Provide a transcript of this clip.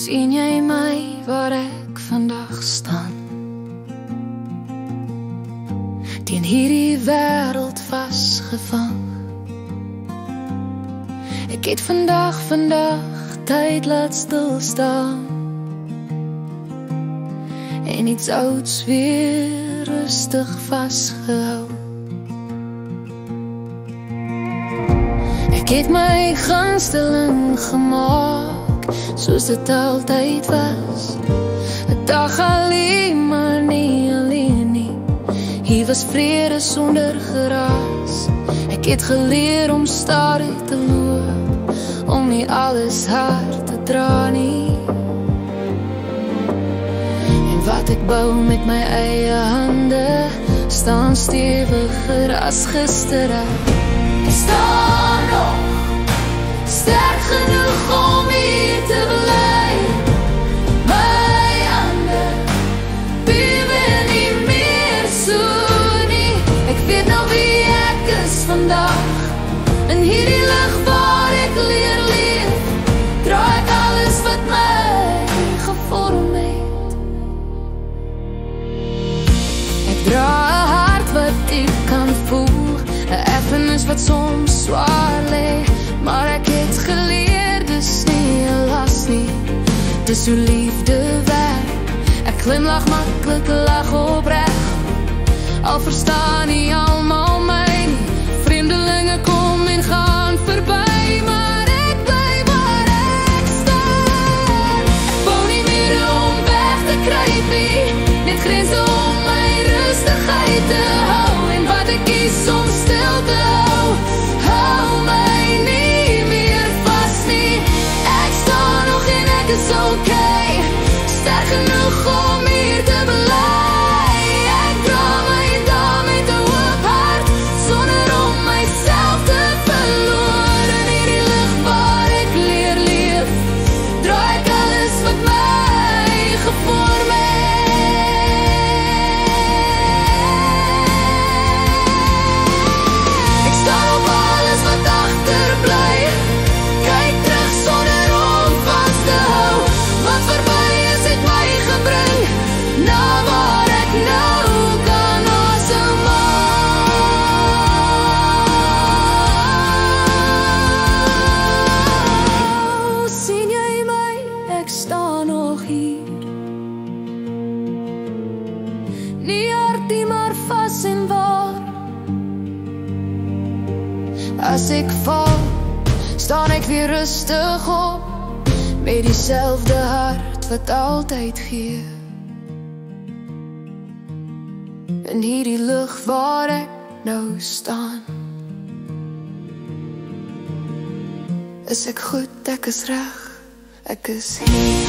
Sien jy my waar ek vandag staan? Teen hierdie wêreld vasgevang. Ek het vandag tyd laat stilstaan en iets ouds weer rustig vasgehou. Ek het my gunsteling gemaak soos dit altyd was. 'n dag alleen, maar nie alleen nie. Hier was vrede sonder geraas. Ek het geleer om stadig te loop, om nie alles hard te dra nie. En wat ek bou met my eie hande, staan stewiger as gisterdag. Ek staan nog sterk genoeg om hier te bly. My hande bewe nie meer so nie. Ek weet nou wie ek is vandag. In hierdie lig waar ek leer leef, dra ek alles wat my gevorm het. Ek dra 'n hart wat ek kan voel, 'n erfenis wat soms swaar lê, maar ek het geleer, dis nie 'n las nie, dis hoe liefde werk. Ek glimlag maklik, lag opreg, al verstaan nie almal my nie. Vreemdelinge kom en gaan verby, maar ek bly waar ek staan. Ek bou nie meer om weg te kruip nie, net grense om my rustigheid te hou. En wat ek kies om stil te hou, hou my nie meer vas nie. Ek staan nog en ek is okay, sterk genoeg om hier te bly. Ek dra my dae met 'n oop hart, sonder om myself te verloor. In hierdie lig waar ek leer leef, dra ek alles wat my gevorm het. Ek staan op alles wat agterbly, kyk terug sonder om vas te hou. Wat verby is het my gebring, na waar ek nou kan asemhaal. Sien jy my, ek staan nog hier. Nie hard nie, maar vas en waar. As ek val, staan ek weer rustig op, met dieselfde hart wat altyd gee. In hierdie lug waar ek nou staan, is ek goed, ek is reg, ek is hier.